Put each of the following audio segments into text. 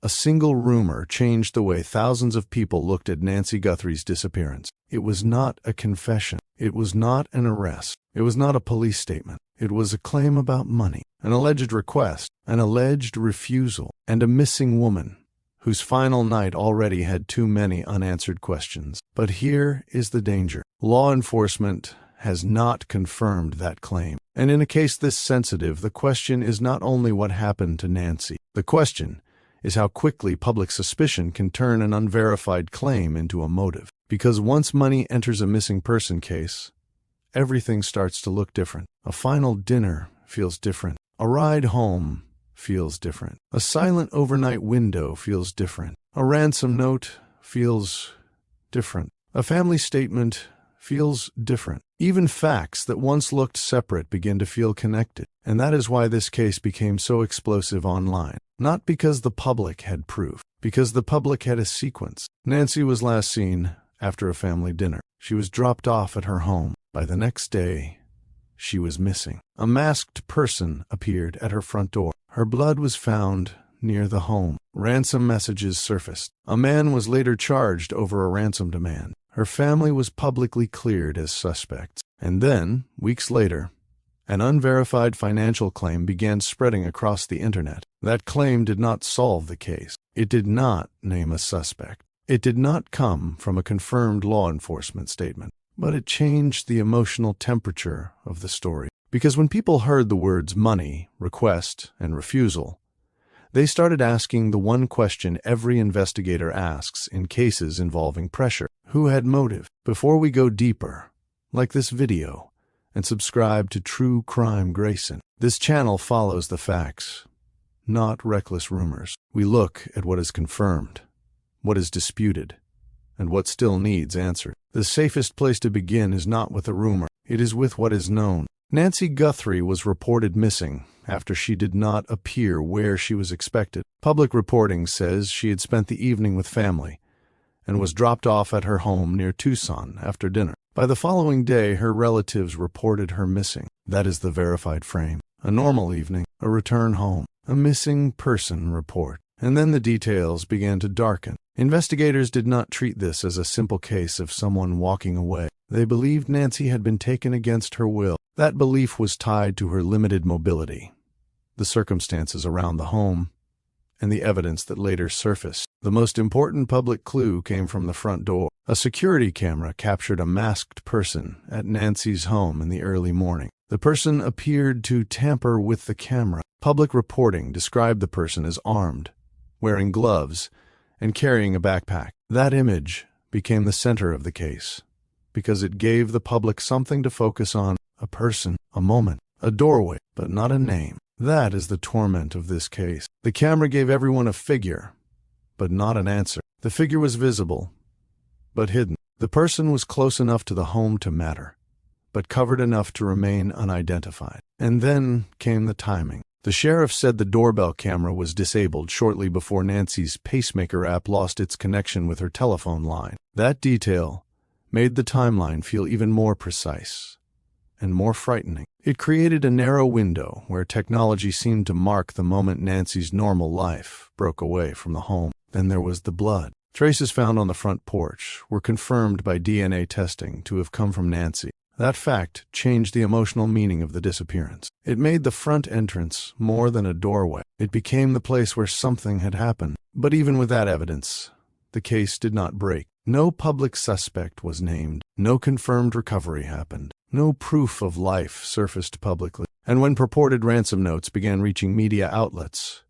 A single rumor changed the way thousands of people looked at Nancy Guthrie's disappearance. It was not a confession. It was not an arrest. It was not a police statement. It was a claim about money, an alleged request, an alleged refusal, and a missing woman whose final night already had too many unanswered questions. But here is the danger. Law enforcement has not confirmed that claim. And in a case this sensitive, the question is not only what happened to Nancy. The question is how quickly public suspicion can turn an unverified claim into a motive. Because once money enters a missing person case, everything starts to look different. A final dinner feels different. A ride home feels different. A silent overnight window feels different. A ransom note feels different. A family statement feels different. Even facts that once looked separate begin to feel connected. And that is why this case became so explosive online. Not because the public had proof, because the public had a sequence. Nancy was last seen after a family dinner. She was dropped off at her home. By the next day, she was missing. A masked person appeared at her front door. Her blood was found near the home. Ransom messages surfaced. A man was later charged over a ransom demand. Her family was publicly cleared as suspects. And then, weeks later, an unverified financial claim began spreading across the internet. That claim did not solve the case. It did not name a suspect. It did not come from a confirmed law enforcement statement. But it changed the emotional temperature of the story. Because when people heard the words money, request, and refusal, they started asking the one question every investigator asks in cases involving pressure. Who had motive? Before we go deeper, like this video and subscribe to True Crime Greyson. This channel follows the facts, not reckless rumors. We look at what is confirmed, what is disputed, and what still needs answered. The safest place to begin is not with a rumor. It is with what is known. Nancy Guthrie was reported missing after she did not appear where she was expected. Public reporting says she had spent the evening with family and was dropped off at her home near Tucson after dinner. By the following day, her relatives reported her missing. That is the verified frame. A normal evening, a return home, a missing person report. And then the details began to darken. Investigators did not treat this as a simple case of someone walking away. They believed Nancy had been taken against her will. That belief was tied to her limited mobility, the circumstances around the home, and the evidence that later surfaced. The most important public clue came from the front door. A security camera captured a masked person at Nancy's home in the early morning. The person appeared to tamper with the camera. Public reporting described the person as armed, wearing gloves, and carrying a backpack. That image became the center of the case because it gave the public something to focus on: a person, a moment, a doorway, but not a name. That is the torment of this case. The camera gave everyone a figure, but not an answer. The figure was visible, but hidden. The person was close enough to the home to matter, but covered enough to remain unidentified. And then came the timing. The sheriff said the doorbell camera was disabled shortly before Nancy's pacemaker app lost its connection with her telephone line. That detail made the timeline feel even more precise and more frightening. It created a narrow window where technology seemed to mark the moment Nancy's normal life broke away from the home. Then there was the blood. Traces found on the front porch were confirmed by DNA testing to have come from Nancy. That fact changed the emotional meaning of the disappearance. It made the front entrance more than a doorway. It became the place where something had happened. But even with that evidence, the case did not break. No public suspect was named. No confirmed recovery happened. No proof of life surfaced publicly. And when purported ransom notes began reaching media outlets,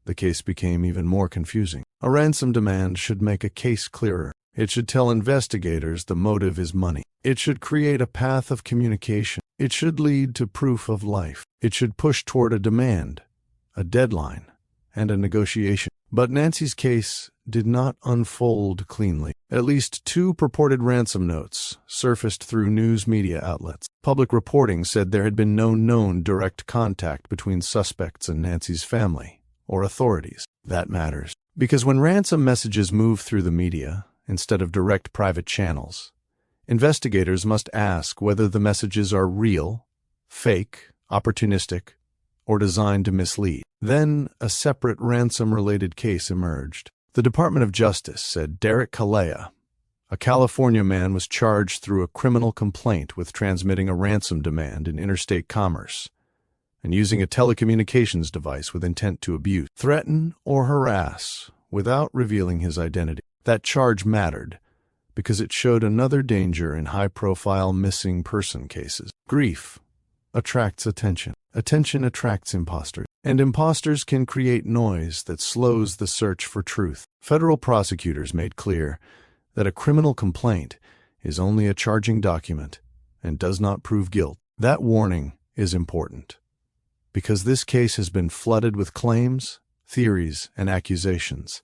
the case became even more confusing. A ransom demand should make a case clearer. It should tell investigators the motive is money. It should create a path of communication. It should lead to proof of life. It should push toward a demand, a deadline, and a negotiation. But Nancy's case did not unfold cleanly. At least 2 purported ransom notes surfaced through news media outlets. Public reporting said there had been no known direct contact between suspects and Nancy's family or authorities. That matters, because when ransom messages move through the media instead of direct private channels, investigators must ask whether the messages are real, fake, opportunistic, or designed to mislead. Then, a separate ransom-related case emerged. The Department of Justice said Derek Kalea, a California man, was charged through a criminal complaint with transmitting a ransom demand in interstate commerce and using a telecommunications device with intent to abuse, threaten, or harass without revealing his identity. That charge mattered because it showed another danger in high-profile missing person cases. Grief attracts attention. Attention attracts imposters. And imposters can create noise that slows the search for truth. Federal prosecutors made clear that a criminal complaint is only a charging document and does not prove guilt. That warning is important because this case has been flooded with claims, theories, and accusations,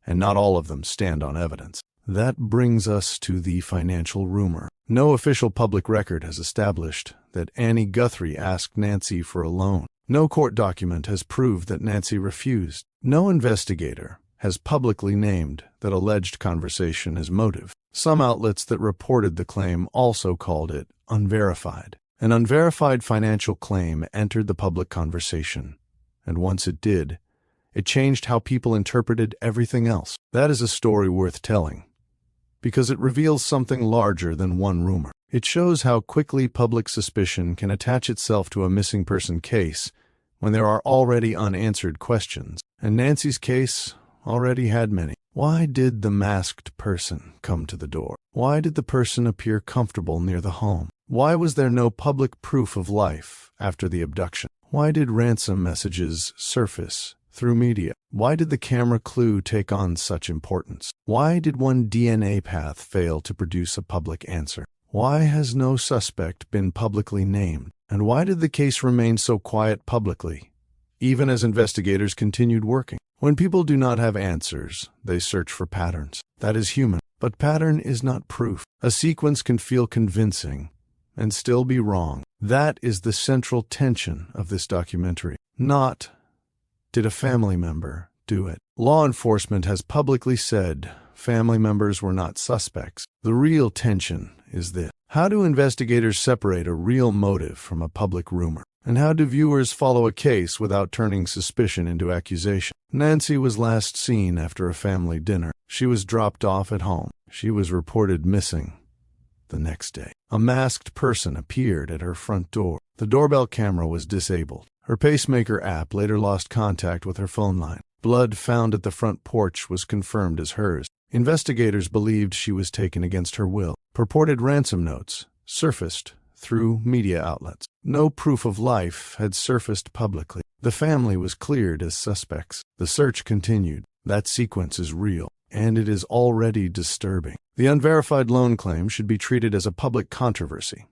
and not all of them stand on evidence. That brings us to the financial rumor. No official public record has established that Annie Guthrie asked Nancy for a loan. No court document has proved that Nancy refused. No investigator has publicly named that alleged conversation as motive. Some outlets that reported the claim also called it unverified. An unverified financial claim entered the public conversation, and once it did, it changed how people interpreted everything else. That is a story worth telling, because it reveals something larger than one rumor. It shows how quickly public suspicion can attach itself to a missing person case when there are already unanswered questions, and Nancy's case already had many. Why did the masked person come to the door? Why did the person appear comfortable near the home? Why was there no public proof of life after the abduction? Why did ransom messages surface through media? Why did the camera clue take on such importance? Why did one DNA path fail to produce a public answer? Why has no suspect been publicly named? And why did the case remain so quiet publicly, even as investigators continued working? When people do not have answers, they search for patterns. That is human. But pattern is not proof. A sequence can feel convincing and still be wrong. That is the central tension of this documentary. Not, did a family member do it? Law enforcement has publicly said family members were not suspects. The real tension is this. How do investigators separate a real motive from a public rumor? And how do viewers follow a case without turning suspicion into accusation? Nancy was last seen after a family dinner. She was dropped off at home. She was reported missing the next day. A masked person appeared at her front door. The doorbell camera was disabled. Her pacemaker app later lost contact with her phone line. Blood found at the front porch was confirmed as hers. Investigators believed she was taken against her will. Purported ransom notes surfaced through media outlets. No proof of life had surfaced publicly. The family was cleared as suspects. The search continued. That sequence is real, and it is already disturbing. The unverified loan claim should be treated as a public controversy,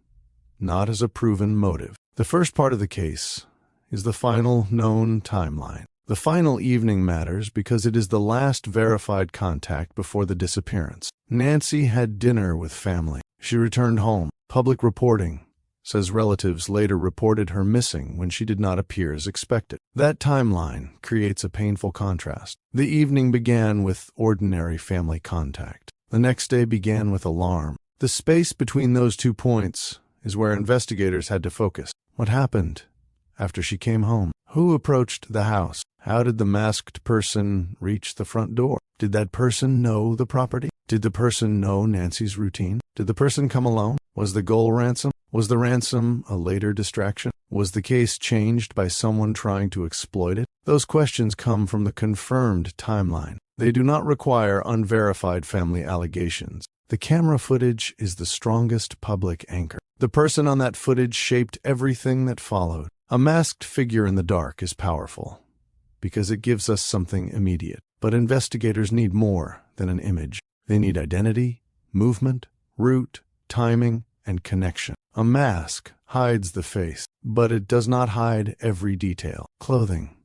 not as a proven motive. The first part of the case is the final known timeline. The final evening matters because it is the last verified contact before the disappearance. Nancy had dinner with family. She returned home. Public reporting says relatives later reported her missing when she did not appear as expected. That timeline creates a painful contrast. The evening began with ordinary family contact. The next day began with alarm. The space between those 2 points is where investigators had to focus. What happened after she came home? Who approached the house? How did the masked person reach the front door? Did that person know the property? Did the person know Nancy's routine? Did the person come alone? Was the goal ransom? Was the ransom a later distraction? Was the case changed by someone trying to exploit it? Those questions come from the confirmed timeline. They do not require unverified family allegations. The camera footage is the strongest public anchor. The person on that footage shaped everything that followed. A masked figure in the dark is powerful because it gives us something immediate. But investigators need more than an image. They need identity, movement, route, timing, and connection. A mask hides the face, but it does not hide every detail. Clothing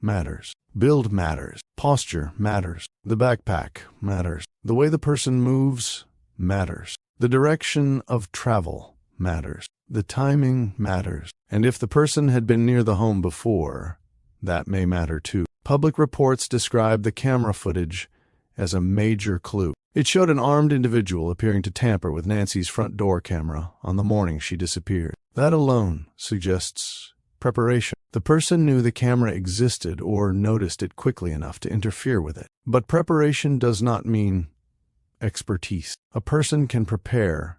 matters. Build matters. Posture matters. The backpack matters. The way the person moves matters. The direction of travel matters. The timing matters. And if the person had been near the home before, that may matter too. Public reports describe the camera footage as a major clue. It showed an armed individual appearing to tamper with Nancy's front door camera on the morning she disappeared. That alone suggests Preparation. The person knew the camera existed or noticed it quickly enough to interfere with it. But preparation does not mean expertise. A person can prepare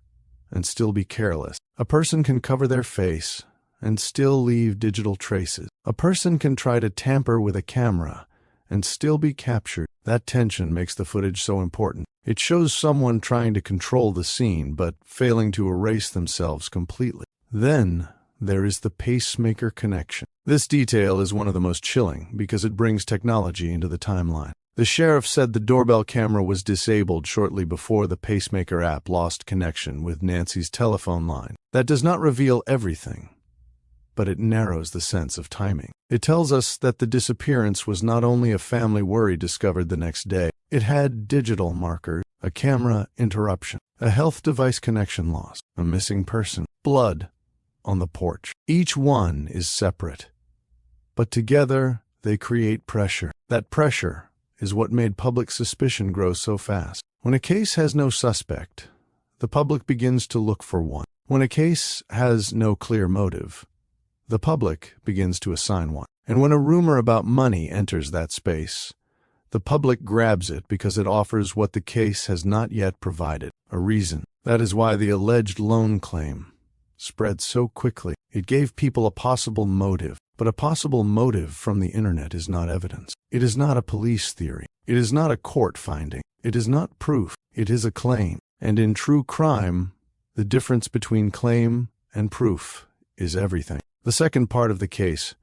and still be careless. A person can cover their face and still leave digital traces. A person can try to tamper with a camera and still be captured. That tension makes the footage so important. It shows someone trying to control the scene but failing to erase themselves completely. Then there is the pacemaker connection. This detail is one of the most chilling because it brings technology into the timeline. The sheriff said the doorbell camera was disabled shortly before the pacemaker app lost connection with Nancy's telephone line. That does not reveal everything, but it narrows the sense of timing. It tells us that the disappearance was not only a family worry discovered the next day. It had digital markers, a camera interruption, a health device connection loss, a missing person, blood on the porch. Each one is separate, but together they create pressure. That pressure is what made public suspicion grow so fast. When a case has no suspect, the public begins to look for one. When a case has no clear motive, the public begins to assign one. And when a rumor about money enters that space, the public grabs it because it offers what the case has not yet provided, a reason. That is why the alleged loan claim spread so quickly. It gave people a possible motive, but a possible motive from the internet is not evidence. It is not a police theory. It is not a court finding. It is not proof. It is a claim. And in true crime, the difference between claim and proof is everything. The second part of the case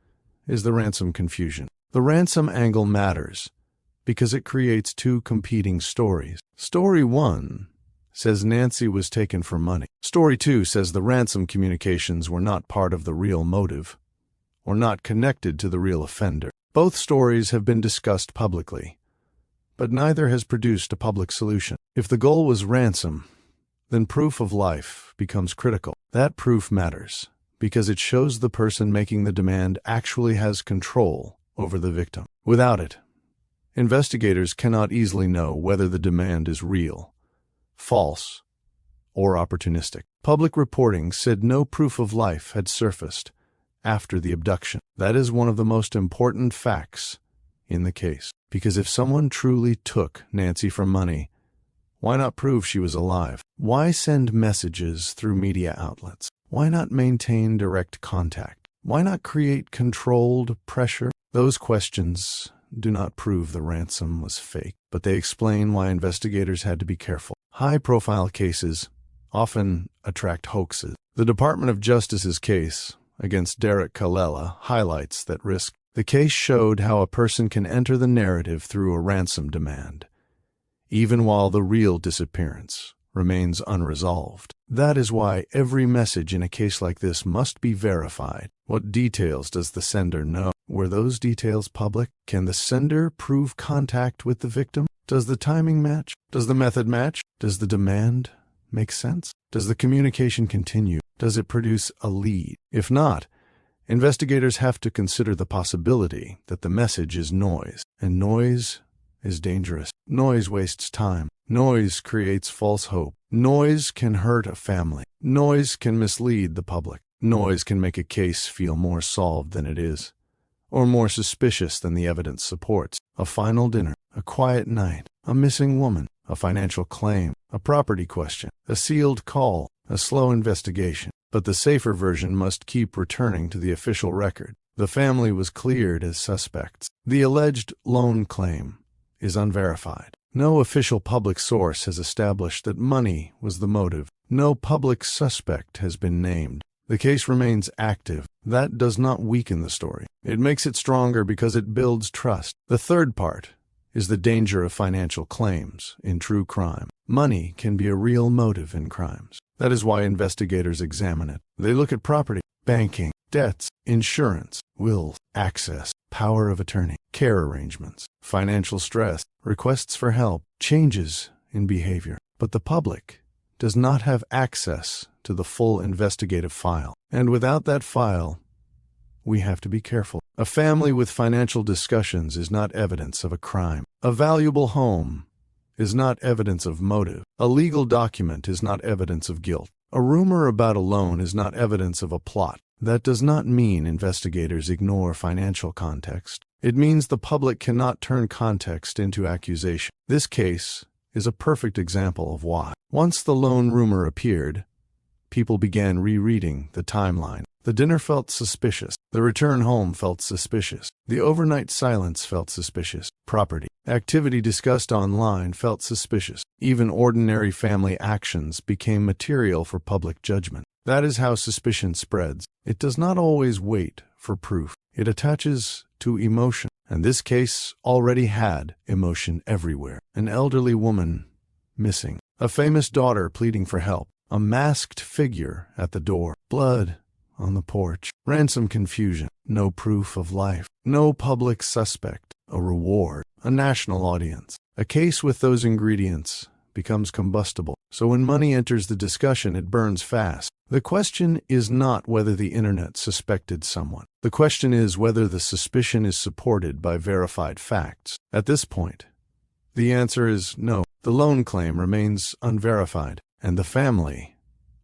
is the ransom confusion. The ransom angle matters because it creates two competing stories. Story 1 says Nancy was taken for money. Story 2 says the ransom communications were not part of the real motive or not connected to the real offender. Both stories have been discussed publicly, but neither has produced a public solution. If the goal was ransom, then proof of life becomes critical. That proof matters because it shows the person making the demand actually has control over the victim. Without it, investigators cannot easily know whether the demand is real, false, or opportunistic. Public reporting said no proof of life had surfaced after the abduction. That is one of the most important facts in the case. Because if someone truly took Nancy for money, why not prove she was alive? Why send messages through media outlets? Why not maintain direct contact? Why not create controlled pressure? Those questions do not prove the ransom was fake, but they explain why investigators had to be careful. High-profile cases often attract hoaxes. The Department of Justice's case against Derek Kallela highlights that risk. The case showed how a person can enter the narrative through a ransom demand, even while the real disappearance remains unresolved. That is why every message in a case like this must be verified. What details does the sender know? Were those details public? Can the sender prove contact with the victim? Does the timing match? Does the method match? Does the demand make sense? Does the communication continue? Does it produce a lead? If not, investigators have to consider the possibility that the message is noise, and noise is dangerous. Noise wastes time. Noise creates false hope. Noise can hurt a family. Noise can mislead the public. Noise can make a case feel more solved than it is, or more suspicious than the evidence supports. A final dinner, a quiet night, a missing woman, a financial claim, a property question, a sealed call, a slow investigation. But the safer version must keep returning to the official record. The family was cleared as suspects. The alleged loan claim is unverified. No official public source has established that money was the motive. No public suspect has been named. The case remains active. That does not weaken the story. It makes it stronger because it builds trust. The third part is the danger of financial claims in true crime. Money can be a real motive in crimes. That is why investigators examine it. They look at property, banking, debts, insurance, wills, access, power of attorney, care arrangements, financial stress, requests for help, changes in behavior. But the public does not have access to the full investigative file. And without that file, we have to be careful. A family with financial discussions is not evidence of a crime. A valuable home is not evidence of motive. A legal document is not evidence of guilt. A rumor about a loan is not evidence of a plot. That does not mean investigators ignore financial context. It means the public cannot turn context into accusation. This case is a perfect example of why. Once the lone rumor appeared, people began rereading the timeline. The dinner felt suspicious. The return home felt suspicious. The overnight silence felt suspicious. Property activity discussed online felt suspicious. Even ordinary family actions became material for public judgment. That is how suspicion spreads. It does not always wait for proof. It attaches to emotion. And this case already had emotion everywhere. An elderly woman missing. A famous daughter pleading for help. A masked figure at the door. Blood on the porch. Ransom confusion. No proof of life. No public suspect. A reward. A national audience. A case with those ingredients becomes combustible. So when money enters the discussion, it burns fast. The question is not whether the internet suspected someone. The question is whether the suspicion is supported by verified facts. At this point, the answer is no. The loan claim remains unverified, and the family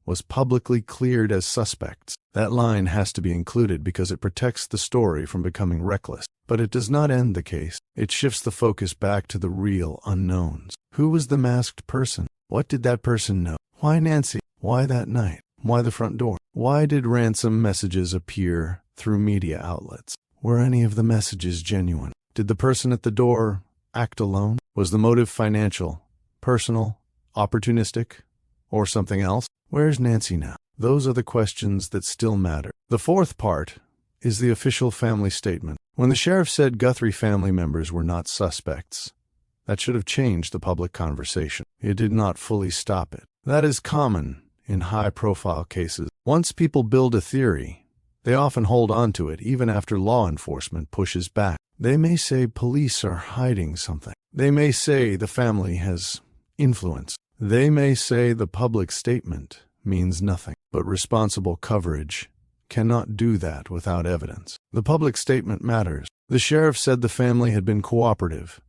was publicly cleared as suspects. That line has to be included because it protects the story from becoming reckless. But it does not end the case. It shifts the focus back to the real unknowns. Who was the masked person? What did that person know? Why Nancy? Why that night? Why the front door? Why did ransom messages appear through media outlets? Were any of the messages genuine? Did the person at the door act alone? Was the motive financial, personal, opportunistic, or something else? Where's Nancy now? Those are the questions that still matter. The fourth part is the official family statement. When the sheriff said Guthrie family members were not suspects, that should have changed the public conversation. It did not fully stop it. That is common in high-profile cases. Once people build a theory, they often hold on to it even after law enforcement pushes back. They may say police are hiding something. They may say the family has influence. They may say the public statement means nothing. But responsible coverage cannot do that without evidence. The public statement matters. The sheriff said the family had been cooperative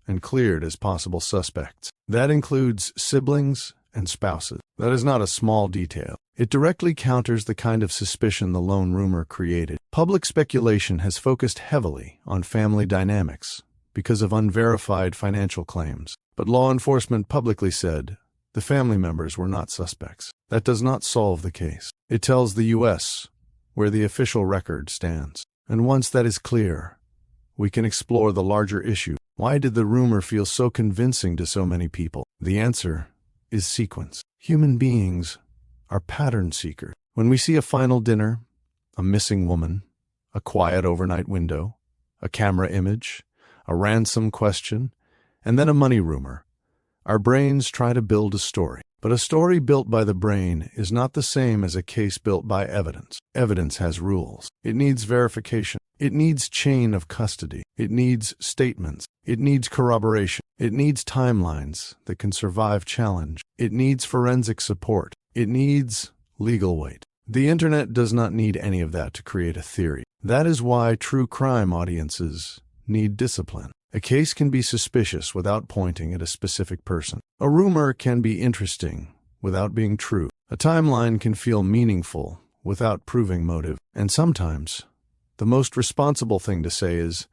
and cleared as possible suspects. That includes siblings and spouses. That is not a small detail. It directly counters the kind of suspicion the lone rumor created. Public speculation has focused heavily on family dynamics because of unverified financial claims. But law enforcement publicly said the family members were not suspects. That does not solve the case. It tells the U.S. where the official record stands. And once that is clear, we can explore the larger issue. Why did the rumor feel so convincing to so many people? The answer is sequence. Human beings are pattern seekers. When we see a final dinner, a missing woman, a quiet overnight window, a camera image, a ransom question, and then a money rumor, our brains try to build a story. But a story built by the brain is not the same as a case built by evidence. Evidence has rules. It needs verification. It needs chain of custody. It needs statements. It needs corroboration. It needs timelines that can survive challenge. It needs forensic support. It needs legal weight. The internet does not need any of that to create a theory. That is why true crime audiences need discipline. A case can be suspicious without pointing at a specific person. A rumor can be interesting without being true. A timeline can feel meaningful without proving motive. And sometimes, the most responsible thing to say is,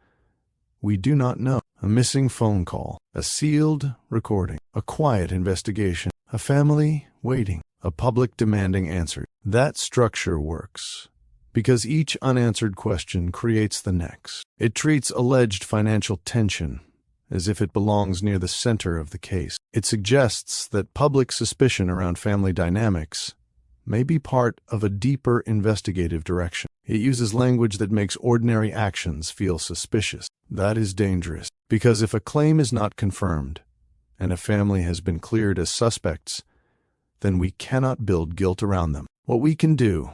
we do not know. A missing phone call, a sealed recording, a quiet investigation, a family waiting, a public demanding answers. That structure works because each unanswered question creates the next. It treats alleged financial tension as if it belongs near the center of the case. It suggests that public suspicion around family dynamics may be part of a deeper investigative direction. It uses language that makes ordinary actions feel suspicious. That is dangerous, because if a claim is not confirmed and a family has been cleared as suspects, then we cannot build guilt around them. What we can do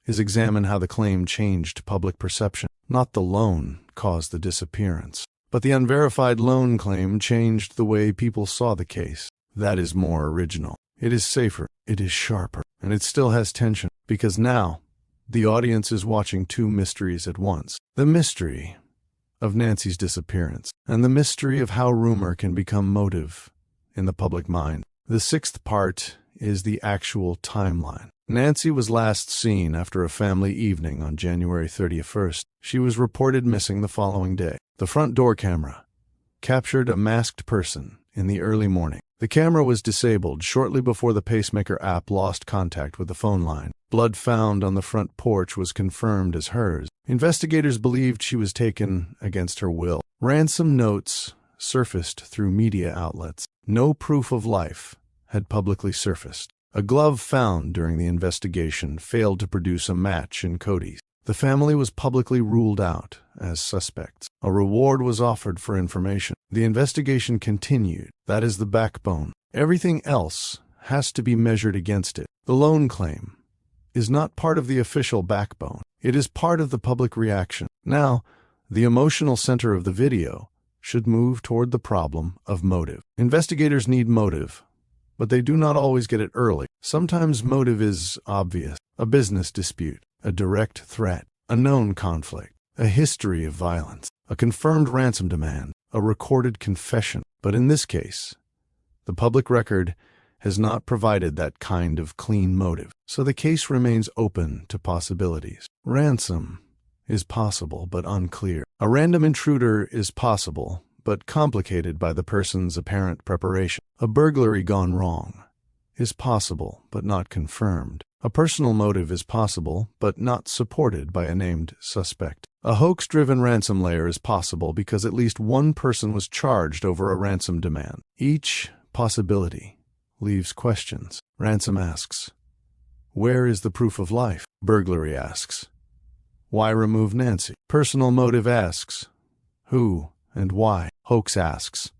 is examine how the claim changed public perception. Not the loan caused the disappearance, but the unverified loan claim changed the way people saw the case. That is more original. It is safer, it is sharper, and it still has tension, because now the audience is watching two mysteries at once. The mystery of Nancy's disappearance, and the mystery of how rumor can become motive in the public mind. The sixth part is the actual timeline. Nancy was last seen after a family evening on January 31st. She was reported missing the following day. The front door camera captured a masked person in the early morning. The camera was disabled shortly before the pacemaker app lost contact with the phone line. Blood found on the front porch was confirmed as hers. Investigators believed she was taken against her will. Ransom notes surfaced through media outlets. No proof of life had publicly surfaced. A glove found during the investigation failed to produce a match in Cody's. The family was publicly ruled out as suspects. A reward was offered for information. The investigation continued. That is the backbone. Everything else has to be measured against it. The loan claim is not part of the official backbone. It is part of the public reaction. Now, the emotional center of the video should move toward the problem of motive. Investigators need motive, but they do not always get it early. Sometimes motive is obvious. A business dispute, a direct threat, a known conflict, a history of violence, a confirmed ransom demand, a recorded confession. But in this case, the public record has not provided that kind of clean motive, so the case remains open to possibilities. Ransom is possible but unclear. A random intruder is possible but complicated by the person's apparent preparation. A burglary gone wrong is possible but not confirmed. A personal motive is possible but not supported by a named suspect. A hoax-driven ransom layer is possible because at least one person was charged over a ransom demand. Each possibility leaves questions. Ransom asks, where is the proof of life? Burglary asks, why remove Nancy? Personal motive asks, who and why? Hoax asks,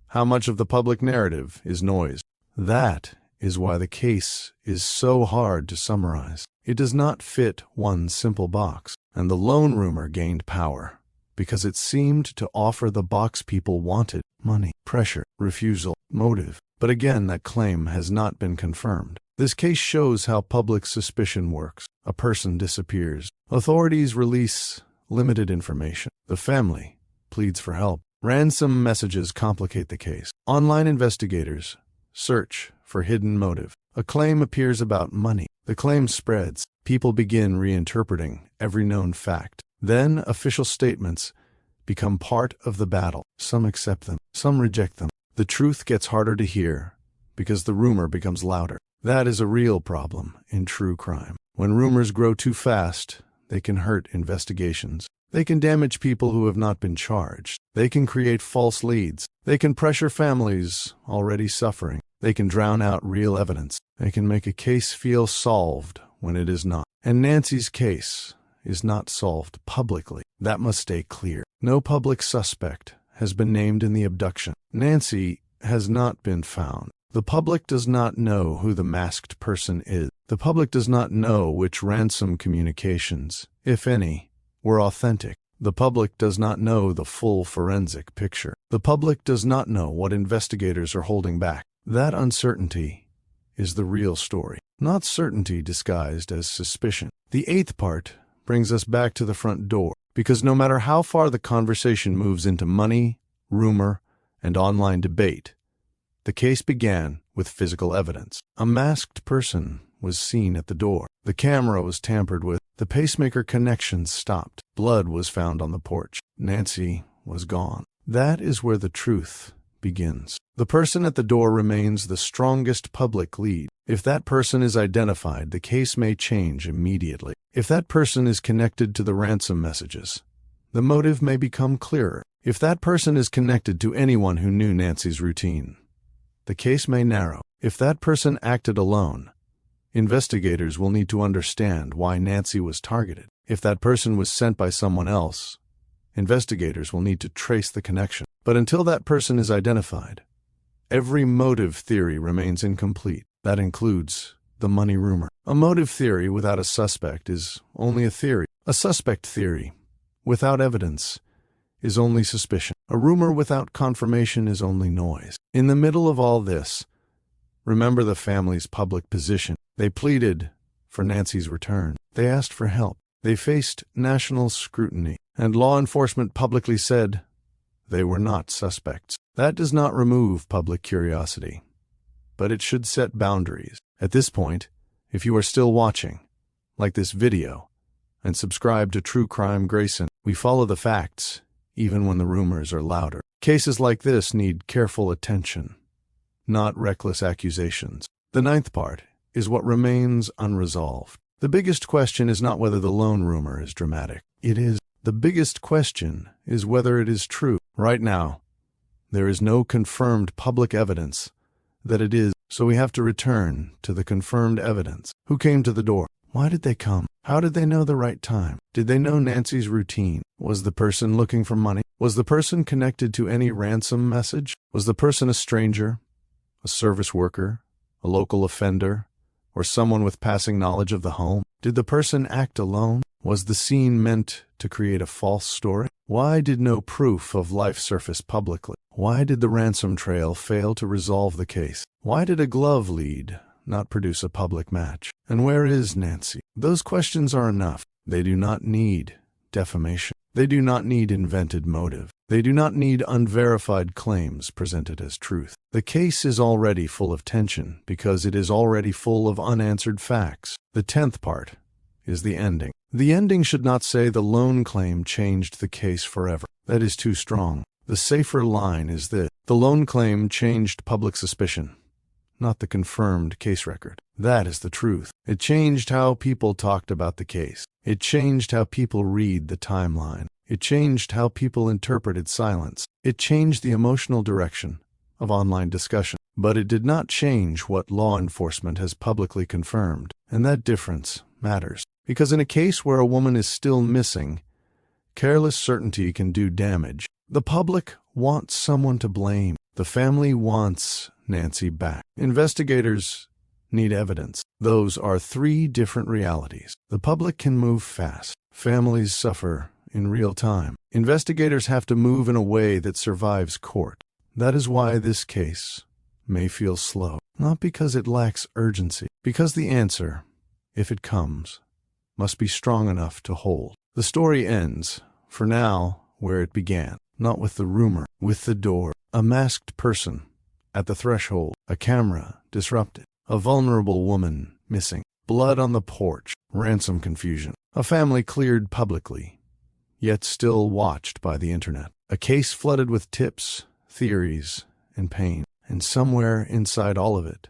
how much of the public narrative is noise? That is why the case is so hard to summarize. It does not fit one simple box, and the loan rumor gained power because it seemed to offer the box people wanted: money, pressure, refusal, motive. But again, that claim has not been confirmed. This case shows how public suspicion works. A person disappears. Authorities release limited information. The family pleads for help. Ransom messages complicate the case. Online investigators search for hidden motive. A claim appears about money. The claim spreads. People begin reinterpreting every known fact. Then official statements become part of the battle. Some accept them, some reject them. The truth gets harder to hear because the rumor becomes louder. That is a real problem in true crime. When rumors grow too fast, they can hurt investigations. They can damage people who have not been charged. They can create false leads. They can pressure families already suffering. They can drown out real evidence. They can make a case feel solved when it is not. And Nancy's case is not solved publicly. That must stay clear. No public suspect has been named in the abduction. Nancy has not been found. The public does not know who the masked person is. The public does not know which ransom communications, if any, were authentic. The public does not know the full forensic picture. The public does not know what investigators are holding back. That uncertainty is the real story, not certainty disguised as suspicion. The eighth part brings us back to the front door, because no matter how far the conversation moves into money, rumor, and online debate, the case began with physical evidence. A masked person was seen at the door. The camera was tampered with. The pacemaker connections stopped. Blood was found on the porch. Nancy was gone. That is where the truth begins. The person at the door remains the strongest public lead. If that person is identified, the case may change immediately. If that person is connected to the ransom messages, the motive may become clearer. If that person is connected to anyone who knew Nancy's routine, the case may narrow. If that person acted alone, investigators will need to understand why Nancy was targeted. If that person was sent by someone else, investigators will need to trace the connection. But until that person is identified, every motive theory remains incomplete. That includes the money rumor. A motive theory without a suspect is only a theory. A suspect theory without evidence is only suspicion. A rumor without confirmation is only noise. In the middle of all this, remember the family's public position. They pleaded for Nancy's return. They asked for help. They faced national scrutiny, and law enforcement publicly said they were not suspects. That does not remove public curiosity, but it should set boundaries. At this point, If you are still watching, like this video, and subscribe to True Crime Greyson. We follow the facts, even when the rumors are louder. Cases like this need careful attention, not reckless accusations. The ninth part is what remains unresolved. The biggest question is not whether the lone rumor is dramatic. The biggest question is whether it is true. Right now, there is no confirmed public evidence that it is, so we have to return to the confirmed evidence. Who came to the door? Why did they come? How did they know the right time? Did they know Nancy's routine? Was the person looking for money? Was the person connected to any ransom message? Was the person a stranger, a service worker, a local offender, or someone with passing knowledge of the home? Did the person act alone? Was the scene meant to create a false story? Why did no proof of life surface publicly? Why did the ransom trail fail to resolve the case? Why did a glove lead not produce a public match? And where is Nancy? Those questions are enough. They do not need defamation. They do not need invented motive. They do not need unverified claims presented as truth. The case is already full of tension because it is already full of unanswered facts. The 10th part is the ending. The ending should not say the lone claim changed the case forever. That is too strong. The safer line is this: the lone claim changed public suspicion, not the confirmed case record. That is the truth. It changed how people talked about the case. It changed how people read the timeline. It changed how people interpreted silence. It changed the emotional direction of online discussion. But it did not change what law enforcement has publicly confirmed. And that difference matters. Because in a case where a woman is still missing, careless certainty can do damage. The public wants someone to blame. The family wants Nancy back. Investigators need evidence. Those are three different realities. The public can move fast. Families suffer in real time. Investigators have to move in a way that survives court. That is why this case may feel slow. Not because it lacks urgency, because the answer, if it comes, must be strong enough to hold. The story ends, for now, where it began. Not with the rumor, with the door. A masked person at the threshold. A camera disrupted. A vulnerable woman missing. Blood on the porch. Ransom confusion. A family cleared publicly, yet still watched by the internet. A case flooded with tips, theories, and pain. And somewhere inside all of it,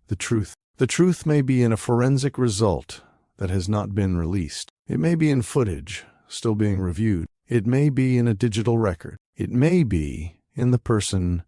the truth. The truth may be in a forensic result that has not been released. It may be in footage still being reviewed. It may be in a digital record. It may be in the person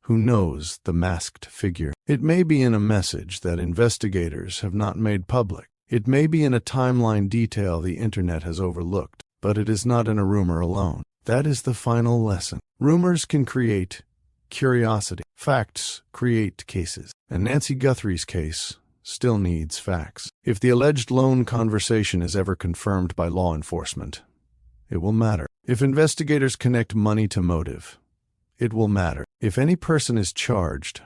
who knows the masked figure. It may be in a message that investigators have not made public. It may be in a timeline detail the internet has overlooked. But it is not in a rumor alone. That is the final lesson. Rumors can create curiosity. Facts create cases. And Nancy Guthrie's case still needs facts. If the alleged lone conversation is ever confirmed by law enforcement, it will matter. If investigators connect money to motive, it will matter. If any person is charged,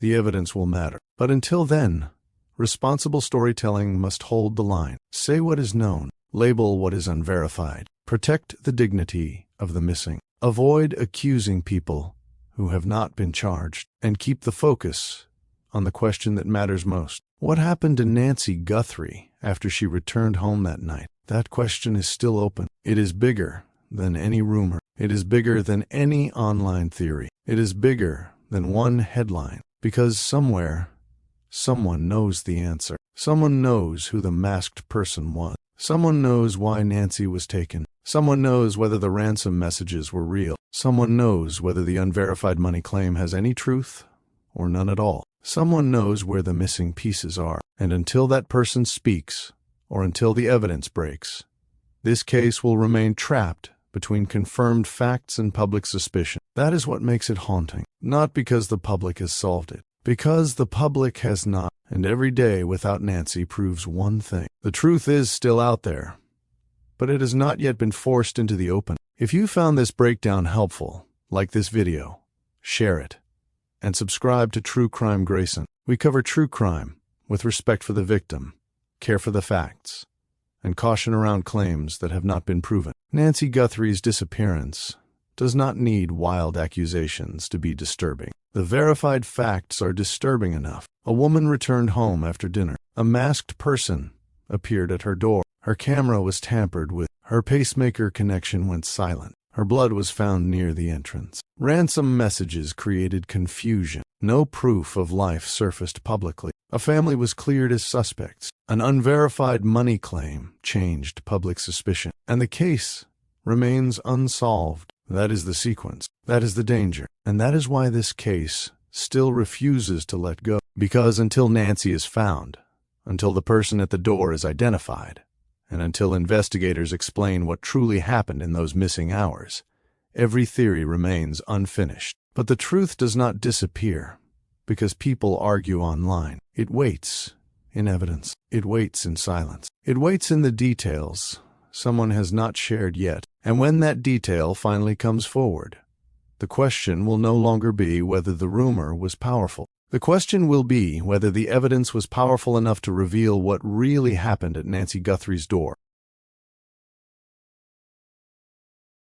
the evidence will matter. But until then, responsible storytelling must hold the line. Say what is known. Label what is unverified. Protect the dignity of the missing. Avoid accusing people who have not been charged. And keep the focus on the question that matters most. What happened to Nancy Guthrie after she returned home that night? That question is still open. It is bigger than any rumor. It is bigger than any online theory. It is bigger than one headline. Because somewhere, someone knows the answer. Someone knows who the masked person was. Someone knows why Nancy was taken. Someone knows whether the ransom messages were real. Someone knows whether the unverified money claim has any truth or none at all. Someone knows where the missing pieces are. And until that person speaks, or until the evidence breaks, this case will remain trapped between confirmed facts and public suspicion. That is what makes it haunting. Not because the public has solved it. Because the public has not. And every day without Nancy proves one thing. The truth is still out there, but it has not yet been forced into the open. If you found this breakdown helpful, like this video, share it, and subscribe to True Crime Greyson. We cover true crime with respect for the victim, care for the facts, and caution around claims that have not been proven. Nancy Guthrie's disappearance does not need wild accusations to be disturbing. The verified facts are disturbing enough. A woman returned home after dinner. A masked person appeared at her door. Her camera was tampered with. Her pacemaker connection went silent. Her blood was found near the entrance. Ransom messages created confusion. No proof of life surfaced publicly. A family was cleared as suspects. An unverified money claim changed public suspicion. And the case remains unsolved. That is the sequence. That is the danger. And that is why this case still refuses to let go. Because until Nancy is found, until the person at the door is identified, and until investigators explain what truly happened in those missing hours, every theory remains unfinished. But the truth does not disappear because people argue online. It waits in evidence. It waits in silence. It waits in the details someone has not shared yet. And when that detail finally comes forward, the question will no longer be whether the rumor was powerful. The question will be whether the evidence was powerful enough to reveal what really happened at Nancy Guthrie's door.